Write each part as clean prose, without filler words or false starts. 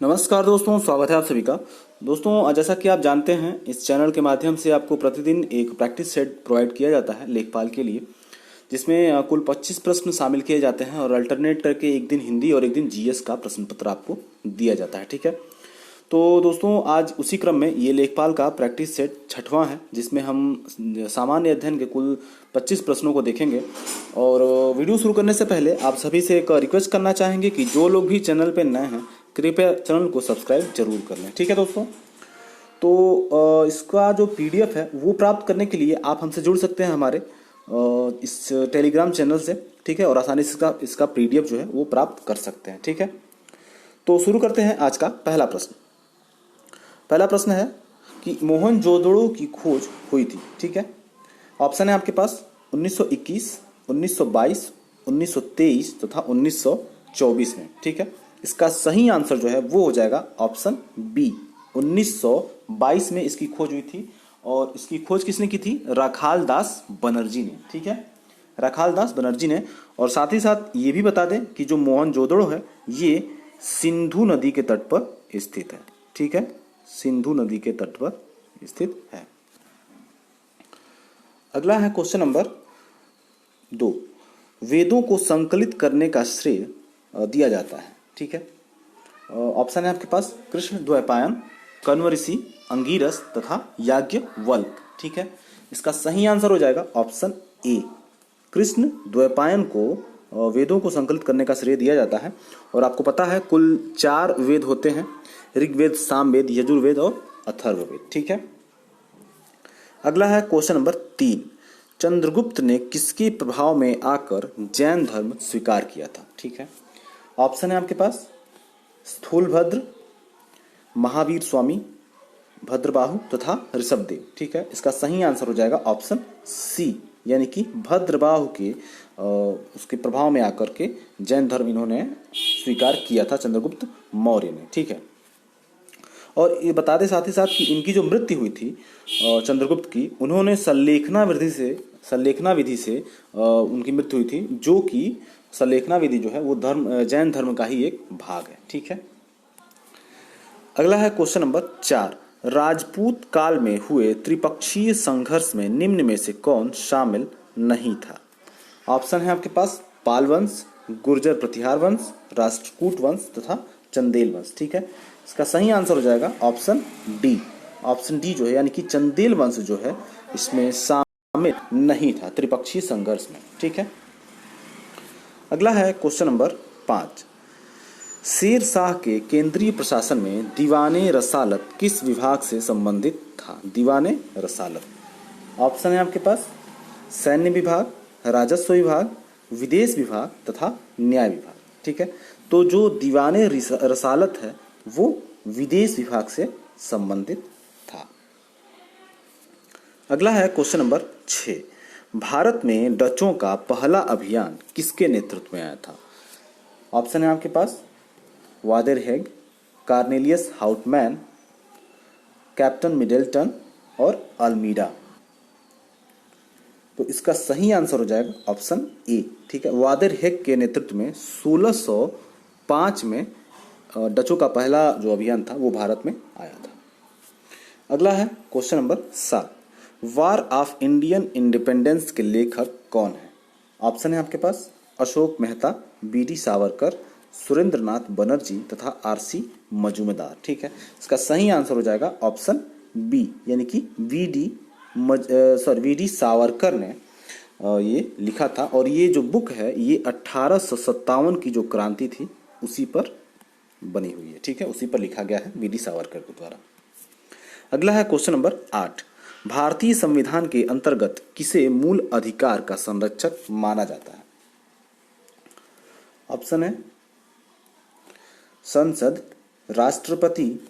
नमस्कार दोस्तों, स्वागत है आप सभी का। दोस्तों, जैसा कि आप जानते हैं, इस चैनल के माध्यम से आपको प्रतिदिन एक प्रैक्टिस सेट प्रोवाइड किया जाता है लेखपाल के लिए, जिसमें कुल 25 प्रश्न शामिल किए जाते हैं और अल्टरनेट करके एक दिन हिंदी और एक दिन जीएस का प्रश्न पत्र आपको दिया जाता है। ठीक है, तो दोस्तों आज उसी क्रम में ये लेखपाल का प्रैक्टिस सेट छठवां है, जिसमें हम सामान्य अध्ययन के कुल 25 प्रश्नों को देखेंगे। और वीडियो शुरू करने से पहले आप सभी से एक रिक्वेस्ट करना चाहेंगे कि जो लोग भी चैनल पर नए हैं कृपया चैनल को सब्सक्राइब जरूर कर लें। ठीक है दोस्तों, तो इसका जो पीडीएफ है वो प्राप्त करने के लिए आप हमसे जुड़ सकते हैं हमारे इस टेलीग्राम चैनल से। ठीक है, और आसानी से इसका पीडीएफ जो है वो प्राप्त कर सकते हैं। ठीक है, तो शुरू करते हैं आज का पहला प्रश्न। पहला प्रश्न है कि मोहनजोदड़ो की खोज हुई थी। ठीक है, ऑप्शन है आपके पास 1921, 1922, 1923 तथा 1924 में। ठीक है, इसका सही आंसर जो है वो हो जाएगा ऑप्शन बी, 1922 में इसकी खोज हुई थी। और इसकी खोज किसने की थी? राखाल दास बनर्जी ने। ठीक है, राखाल दास बनर्जी ने। और साथ ही साथ ये भी बता दें कि जो मोहनजोदड़ो है ये सिंधु नदी के तट पर स्थित है। ठीक है, सिंधु नदी के तट पर स्थित है। अगला है क्वेश्चन नंबर 2। वेदों को संकलित करने का श्रेय दिया जाता है। ठीक है, ऑप्शन है आपके पास कृष्ण द्वैपायन, कण्व ऋषि, अंगीरस तथा याज्ञवल्क्य। ठीक है, इसका सही आंसर हो जाएगा ऑप्शन ए, कृष्ण द्वैपायन को वेदों को संकलित करने का श्रेय दिया जाता है। और आपको पता है कुल 4 वेद होते हैं, ऋग्वेद, सामवेद, यजुर्वेद और अथर्ववेद। ठीक है, अगला है क्वेश्चन नंबर 3। चंद्रगुप्त ने किसके प्रभाव में आकर जैन धर्म स्वीकार किया था? ठीक है, ऑप्शन है आपके पास स्थूलभद्र, महावीर स्वामी, भद्रबाहु तथा ऋषभदेव। ठीक है, इसका सही आंसर हो जाएगा ऑप्शन सी, यानी कि भद्रबाहु के उसके प्रभाव में आकर के जैन धर्म इन्होंने स्वीकार किया था चंद्रगुप्त मौर्य ने। ठीक है, और ये बता दें साथ ही साथ कि इनकी जो मृत्यु हुई थी चंद्रगुप्त की, उन्होंने संलेखना विधि से उनकी मृत्यु हुई थी, जो कि संलेखना विधि जो है वो जैन धर्म का ही एक भाग है। ठीक है, अगला है क्वेश्चन नंबर 4। राजपूत काल में हुए त्रिपक्षीय संघर्ष में निम्न में से कौन शामिल नहीं था? ऑप्शन है आपके पास पाल वंश, गुर्जर प्रतिहार वंश, राष्ट्रकूट वंश तथा चंदेल वंश। ठीक है, इसका सही आंसर हो जाएगा ऑप्शन डी। ऑप्शन डी जो है यानी कि चंदेल वंश जो है इसमें शामिल नहीं था त्रिपक्षीय संघर्ष में। ठीक है, अगला है क्वेश्चन नंबर 5। शेर शाह के केंद्रीय प्रशासन में दीवाने रसालत किस विभाग से संबंधित था? दीवाने रसालत, ऑप्शन है आपके पास सैन्य विभाग, राजस्व विभाग, विदेश विभाग तथा न्याय विभाग। ठीक है, तो जो दीवाने रसालत है वो विदेश विभाग से संबंधित था। अगला है क्वेश्चन नंबर 6। भारत में डचों का पहला अभियान किसके नेतृत्व में आया था? ऑप्शन है आपके पास वादेर हेग, कार्नेलियस हाउटमैन, कैप्टन मिडल्टन और अल्मीडा। तो इसका सही आंसर हो जाएगा ऑप्शन ए। ठीक है, वादेर हेग के नेतृत्व में 1605 में डचों का पहला जो अभियान था वो भारत में आया था। अगला है question number 7। War of Indian independence के लेखक कौन है? ऑप्शन है आपके पास अशोक मेहता, बी.डी. सावरकर, सुरेंद्रनाथ बनर्जी तथा आर.सी. मजूमदार। ठीक है, इसका सही आंसर हो जाएगा ऑप्शन बी, यानी कि वी.डी. सावरकर ने ये लिखा था। और ये जो बुक है ये 1857 की जो क्रांति थी उसी पर बनी हुई है। ठीक है, उसी पर लिखा गया है वी.डी. सावरकर के द्वारा। अगला है क्वेश्चन नंबर 8। भारतीय संविधान के अंतर्गत किसे मूल अधिकार का संरक्षक माना जाता है? ऑप्शन है संसद, राष्ट्रपति,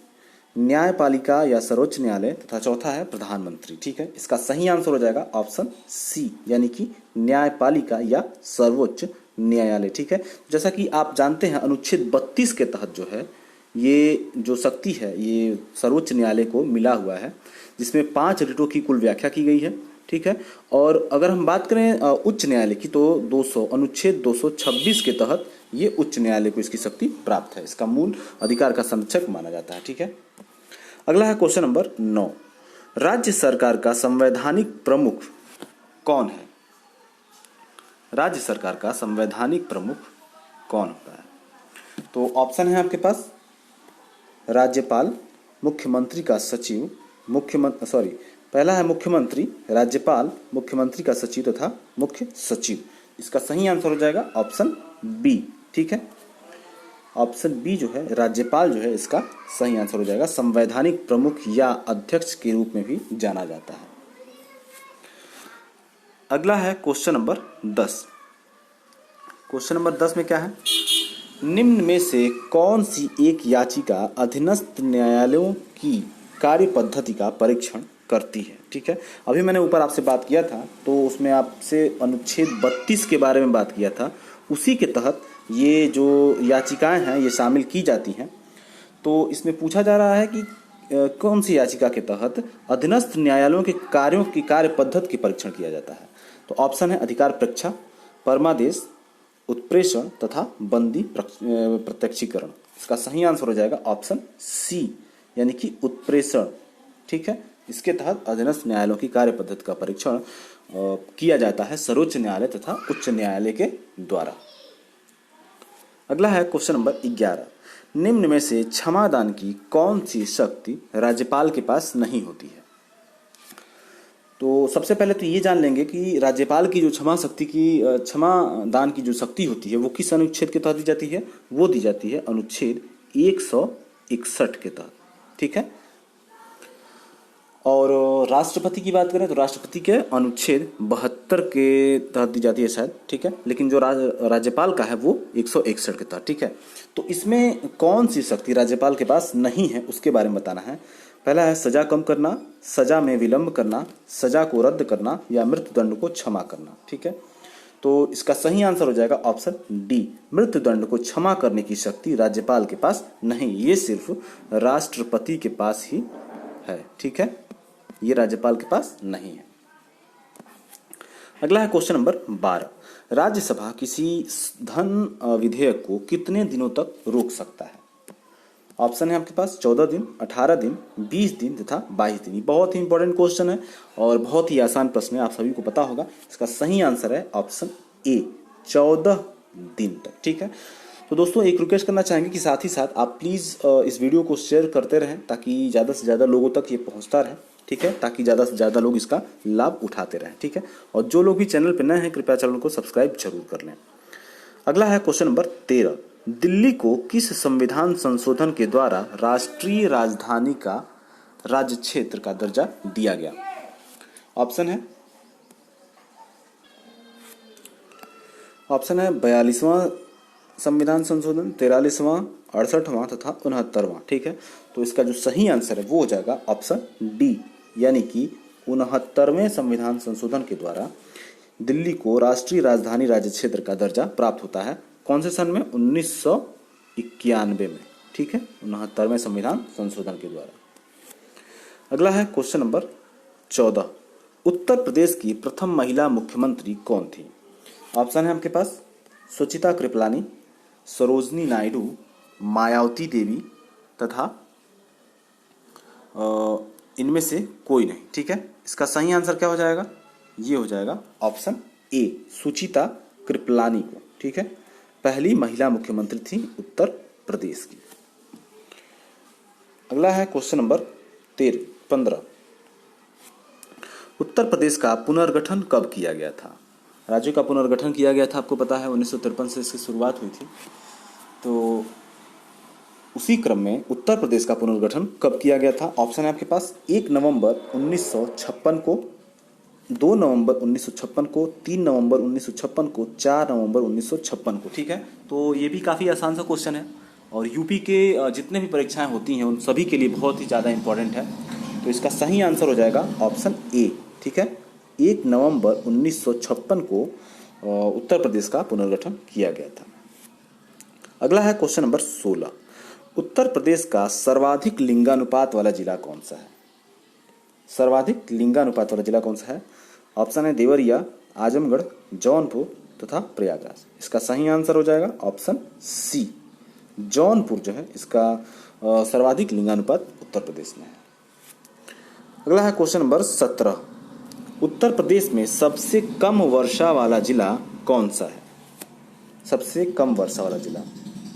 न्यायपालिका या सर्वोच्च न्यायालय तथा चौथा है प्रधानमंत्री। ठीक है, इसका सही आंसर हो जाएगा ऑप्शन सी, यानी कि न्यायपालिका या सर्वोच्च न्यायालय। ठीक है, जैसा कि आप जानते हैं अनुच्छेद 32 के तहत जो है ये जो शक्ति है ये सर्वोच्च न्यायालय को मिला हुआ है, जिसमें 5 रिटों की कुल व्याख्या की गई है। ठीक है, और अगर हम बात करें उच्च न्यायालय की तो अनुच्छेद 226 के तहत ये उच्च न्यायालय को इसकी शक्ति प्राप्त है, इसका मूल अधिकार का संरक्षक माना जाता है। ठीक है, अगला है क्वेश्चन नंबर 9, राज्य सरकार का संवैधानिक प्रमुख कौन है? राज्य सरकार का संवैधानिक प्रमुख कौन होता है? तो ऑप्शन है आपके पास राज्यपाल, मुख्यमंत्री का सचिव, पहला है मुख्यमंत्री, राज्यपाल, मुख्यमंत्री का सचिव तथा मुख्य सचिव। इसका सही आंसर हो जाएगा ऑप्शन बी। ठीक है, ऑप्शन बी जो है राज्यपाल जो है इसका सही आंसर हो जाएगा। संवैधानिक प्रमुख या अध्यक्ष के रूप में भी जाना जाता है। अगला है क्वेश्चन नंबर 10। क्वेश्चन नंबर 10 में क्या है? निम्न में से कौन सी एक याचिका अधीनस्थ न्यायालयों की कार्य पद्धति का परीक्षण करती है? ठीक है, अभी मैंने ऊपर आपसे बात किया था तो उसमें आपसे अनुच्छेद 32 के बारे में बात किया था, उसी के तहत ये जो याचिकाएं हैं ये शामिल की जाती हैं। तो इसमें पूछा जा रहा है कि कौन सी याचिका के तहत अधीनस्थ न्यायालयों के कार्यों की कार्य पद्धति की परीक्षण किया जाता है? तो ऑप्शन है अधिकार परीक्षा, परमादेश, उत्प्रेषण तथा बंदी प्रत्यक्षीकरण। इसका सही आंसर हो जाएगा ऑप्शन सी, यानी कि उत्प्रेषण। ठीक है, इसके तहत अधीनस्थ न्यायालयों की कार्य पद्धति का परीक्षण किया जाता है सर्वोच्च न्यायालय तथा उच्च न्यायालय के द्वारा। अगला है क्वेश्चन नंबर 11। निम्न में से क्षमादान की कौन सी शक्ति राज्यपाल के पास नहीं होती है? तो सबसे पहले तो ये जान लेंगे कि राज्यपाल की जो क्षमा दान की जो शक्ति होती है वो किस अनुच्छेद के तहत दी जाती है? वो दी जाती है अनुच्छेद 161 के तहत। ठीक है, और राष्ट्रपति की बात करें तो राष्ट्रपति के अनुच्छेद 72 के तहत दी जाती है शायद। ठीक है, लेकिन जो राज्यपाल का है वो 161 के तहत। ठीक है, तो इसमें कौन सी शक्ति राज्यपाल के पास नहीं है उसके बारे में बताना है। पहला है सजा कम करना, सजा में विलंब करना, सजा को रद्द करना या मृत्यु दंड को क्षमा करना। ठीक है, तो इसका सही आंसर हो जाएगा ऑप्शन डी, मृत्यु दंड को क्षमा करने की शक्ति राज्यपाल के पास नहीं, ये सिर्फ राष्ट्रपति के पास ही है। ठीक है, ये राज्यपाल के पास नहीं है। अगला है क्वेश्चन नंबर 12। राज्यसभा किसी धन विधेयक को कितने दिनों तक रोक सकता है? ऑप्शन है आपके पास 14 दिन, 18 दिन, 20 दिन तथा 22 दिन। बहुत ही इंपॉर्टेंट क्वेश्चन है और बहुत ही आसान प्रश्न है, आप सभी को पता होगा। इसका सही आंसर है ऑप्शन ए, 14 दिन तक। ठीक है, तो दोस्तों एक रिक्वेस्ट करना चाहेंगे कि साथ ही साथ आप प्लीज़ इस वीडियो को शेयर करते रहें ताकि ज़्यादा से ज़्यादा लोगों तक ये पहुँचता रहे। ठीक है, ताकि ज़्यादा से ज़्यादा लोग इसका लाभ उठाते रहें। ठीक है, और जो लोग भी चैनल पर नए हैं कृपया चैनल को सब्सक्राइब जरूर कर लें। अगला है क्वेश्चन नंबर 13। दिल्ली को किस संविधान संशोधन के द्वारा राष्ट्रीय राजधानी का राज्य क्षेत्र का दर्जा दिया गया? ऑप्शन है 42वां संविधान संशोधन, 43वां, 68वां तथा 69वां। ठीक है, तो इसका जो सही आंसर है वो हो जाएगा ऑप्शन डी, यानी कि 69वें संविधान संशोधन के द्वारा दिल्ली को राष्ट्रीय राजधानी राज्य क्षेत्र का दर्जा प्राप्त होता है। कौन से सन में? 1991 में। ठीक है, 69वें संविधान संशोधन के द्वारा। अगला है क्वेश्चन नंबर 14। उत्तर प्रदेश की प्रथम महिला मुख्यमंत्री कौन थी? ऑप्शन है आपके पास सुचिता कृपलानी, सरोजनी नायडू, मायावती देवी तथा इनमें से कोई नहीं। ठीक है, इसका सही आंसर क्या हो जाएगा? ये हो जाएगा ऑप्शन ए, सुचिता कृपलानी को। ठीक है, पहली महिला मुख्यमंत्री थी उत्तर प्रदेश की। अगला है क्वेश्चन नंबर 15। उत्तर प्रदेश का पुनर्गठन कब किया गया था? राज्यों का पुनर्गठन किया गया था, आपको पता है 1953 से इसकी शुरुआत हुई थी। तो उसी क्रम में उत्तर प्रदेश का पुनर्गठन कब किया गया था? ऑप्शन है आपके पास 1 नवंबर 1956 को, 2 नवंबर 1956 को, 3 नवंबर 1956 को, 4 नवंबर 1956 को। ठीक है, तो ये भी काफ़ी आसान सा क्वेश्चन है और यूपी के जितने भी परीक्षाएं होती हैं उन सभी के लिए बहुत ही ज़्यादा इंपॉर्टेंट है। तो इसका सही आंसर हो जाएगा ऑप्शन ए। ठीक है, 1 नवंबर 1956 को उत्तर प्रदेश का पुनर्गठन किया गया था। अगला है क्वेश्चन नंबर 16। उत्तर प्रदेश का सर्वाधिक लिंगानुपात वाला जिला कौन सा है? सर्वाधिक लिंगानुपात वाला जिला कौन सा है? ऑप्शन है देवरिया, आजमगढ़, जौनपुर तथा प्रयागराज। इसका सही आंसर हो जाएगा ऑप्शन सी, जौनपुर जो है इसका सर्वाधिक लिंगानुपात उत्तर प्रदेश में है। अगला है क्वेश्चन नंबर 17, उत्तर प्रदेश में सबसे कम वर्षा वाला जिला कौन सा है? सबसे कम वर्षा वाला जिला,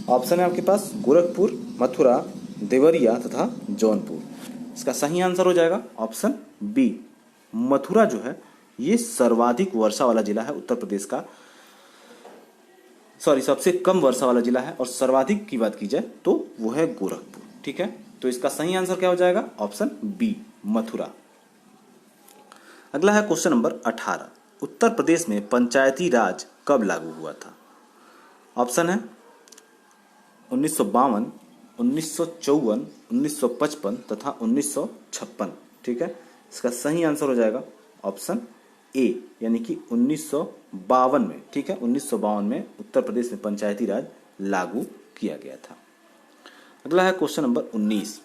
ऑप्शन है आपके पास गोरखपुर, मथुरा, देवरिया तथा जौनपुर। इसका सही आंसर हो जाएगा ऑप्शन बी, मथुरा जो है ये सर्वाधिक वर्षा वाला जिला है उत्तर प्रदेश का, सबसे कम वर्षा वाला जिला है, और सर्वाधिक की बात की जाए तो वो है गोरखपुर। ठीक है, तो इसका सही आंसर क्या हो जाएगा? Option B, Mathura. अगला है क्वेश्चन नंबर 18, उत्तर प्रदेश में पंचायती राज कब लागू हुआ था? ऑप्शन है 1952, 1954, 1955 तथा 1956। ठीक है, इसका सही आंसर हो जाएगा ऑप्शन ए, यानी कि 1952 में। ठीक है, 1952 में उत्तर प्रदेश में पंचायती राज लागू किया गया था। अगला है क्वेश्चन नंबर 19,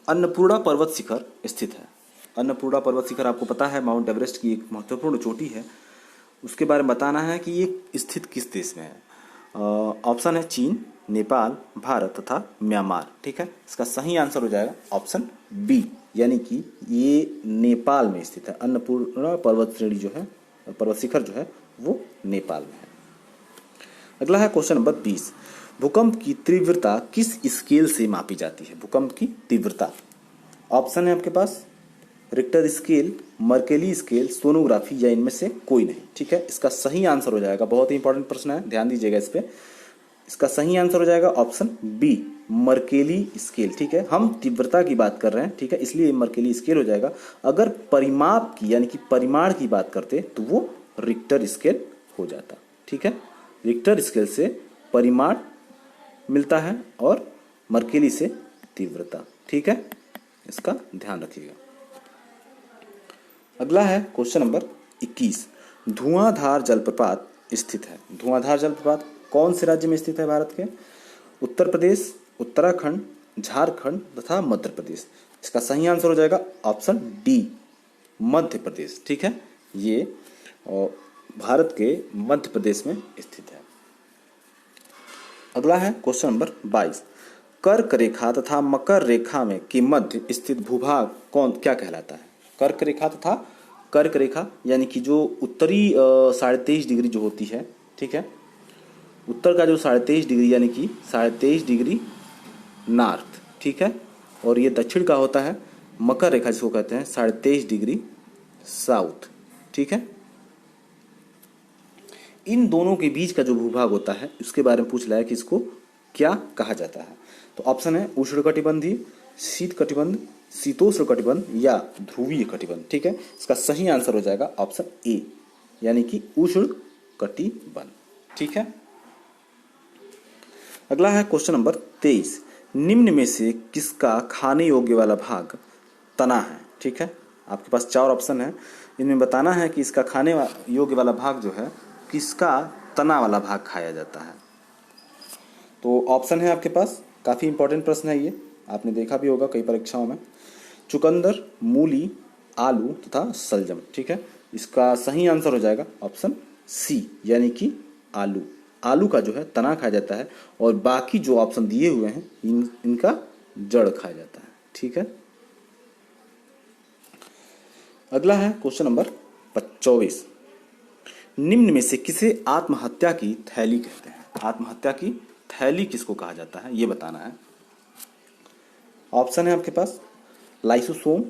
अन्नपूर्णा पर्वत शिखर स्थित है। अन्नपूर्णा पर्वत शिखर आपको पता है माउंट एवरेस्ट की एक महत्वपूर्ण चोटी है, उसके बारे में बताना है कि ये स्थित किस देश में है। ऑप्शन है चीन, नेपाल, भारत तथा म्यांमार। ठीक है, इसका सही आंसर हो जाएगा ऑप्शन बी, यानी कि ये नेपाल में स्थित है। अन्नपूर्णा पर्वत श्रेणी जो है, पर्वत शिखर जो है वो नेपाल में है। अगला है क्वेश्चन नंबर 20, भूकंप की तीव्रता किस स्केल से मापी जाती है? भूकंप की तीव्रता, ऑप्शन है आपके पास Richter scale, Mercalli scale, sonography या इनमें से कोई नहीं। ठीक है, इसका सही आंसर हो जाएगा, बहुत ही इंपॉर्टेंट प्रश्न है, ध्यान दीजिएगा इस पे। इसका सही आंसर हो जाएगा ऑप्शन बी, मर्केली स्केल। ठीक है, हम तीव्रता की बात कर रहे हैं, ठीक है, इसलिए मर्केली स्केल हो जाएगा। अगर परिमाप की यानी कि परिमाण की बात करते तो वो रिक्टर स्केल हो जाता। ठीक है, रिक्टर स्केल से परिमाण मिलता है और मर्केली से तीव्रता। ठीक है, इसका ध्यान रखिएगा। अगला है क्वेश्चन नंबर 21, धुआंधार जलप्रपात स्थित है। धुआंधार जलप्रपात कौन से राज्य में स्थित है भारत के? उत्तर प्रदेश, उत्तराखंड, झारखंड तथा मध्य प्रदेश। इसका सही आंसर हो जाएगा ऑप्शन डी, मध्य प्रदेश। ठीक है, ये भारत के मध्य प्रदेश में स्थित है। अगला है क्वेश्चन नंबर 22, कर्क रेखा तथा मकर रेखा में के मध्य स्थित भूभाग क्या कहलाता है? कर्क रेखा तथा कर्क रेखा यानी कि जो उत्तरी 23.5 डिग्री जो होती है, ठीक है, उत्तर का जो 23.5 डिग्री यानी कि 23.5 डिग्री नॉर्थ। ठीक है, और ये दक्षिण का होता है मकर रेखा, जिसको कहते हैं 23.5 डिग्री साउथ। ठीक है, इन दोनों के बीच का जो भूभाग होता है उसके बारे में पूछ रहा है कि इसको क्या कहा जाता है। तो ऑप्शन है उष्णकटिबंधीय, शीत कटिबंध, शीतोष्ण कटिबंध या ध्रुवीय कटिबंध। ठीक है, इसका सही आंसर हो जाएगा ऑप्शन ए, यानी कि उष्ण कटिबंध। ठीक है, अगला है क्वेश्चन नंबर 23, निम्न में से किसका खाने योग्य वाला भाग तना है? ठीक है, आपके पास 4 ऑप्शन है, इनमें बताना है कि इसका खाने योग्य वाला भाग जो है किसका तना वाला भाग खाया जाता है। तो ऑप्शन है आपके पास, काफ़ी इंपॉर्टेंट प्रश्न है ये, आपने देखा भी होगा कई परीक्षाओं में। चुकंदर, मूली, आलू तथा सलजम। ठीक है, इसका सही आंसर हो जाएगा ऑप्शन सी, यानी कि आलू। आलू का जो है तना खाया जाता है और बाकी जो ऑप्शन दिए हुए हैं इनका जड़ खाया जाता है। ठीक है, अगला है क्वेश्चन नंबर 24, निम्न में से किसे आत्महत्या की थैली कहते हैं? आत्महत्या की थैली किसको कहा जाता है ये बताना है। ऑप्शन है आपके पास लाइसोसोम,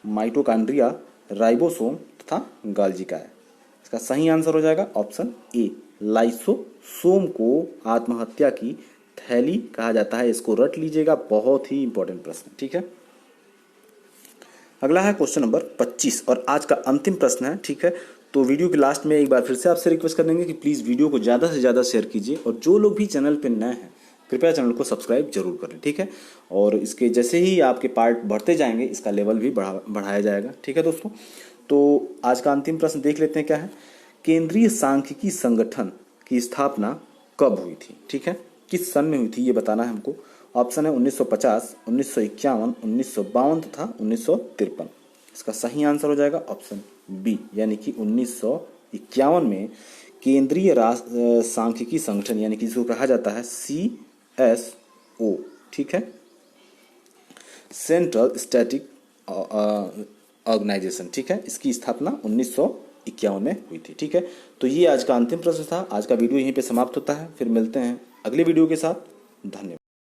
माइटोकॉन्ड्रिया, राइबोसोम तथा गाल्जिकाय। इसका सही आंसर हो जाएगा ऑप्शन ए, लाइसोसोम को आत्महत्या की थैली कहा जाता है। इसको रट लीजिएगा, बहुत ही इंपॉर्टेंट प्रश्न। ठीक है, अगला है क्वेश्चन नंबर 25 और आज का अंतिम प्रश्न है। ठीक है, तो वीडियो के लास्ट में एक बार फिर से आपसे रिक्वेस्ट कर देंगे कि प्लीज़ वीडियो को ज़्यादा से ज़्यादा शेयर कीजिए और जो लोग भी चैनल पर नए हैं कृपया चैनल को सब्सक्राइब जरूर करें। ठीक है, और इसके जैसे ही आपके पार्ट बढ़ते जाएंगे इसका लेवल भी बढ़ाया जाएगा। ठीक है दोस्तों, तो आज का अंतिम प्रश्न देख लेते हैं क्या है। केंद्रीय सांख्यिकी संगठन की स्थापना कब हुई थी? ठीक है, किस सन में हुई थी ये बताना है हमको। ऑप्शन है 1950, 1951, 1952 तथा 1953। इसका सही आंसर हो जाएगा ऑप्शन बी, यानी कि 1951। 1951 में केंद्रीय सांख्यिकी संगठन यानी कि जिसको कहा जाता है CSO, ठीक है, सेंट्रल स्टैटिक ऑर्गेनाइजेशन, ठीक है, इसकी स्थापना 1951 में हुई थी। ठीक है, तो ये आज का अंतिम प्रश्न था। आज का वीडियो यहीं पे समाप्त होता है, फिर मिलते हैं अगले वीडियो के साथ। धन्यवाद।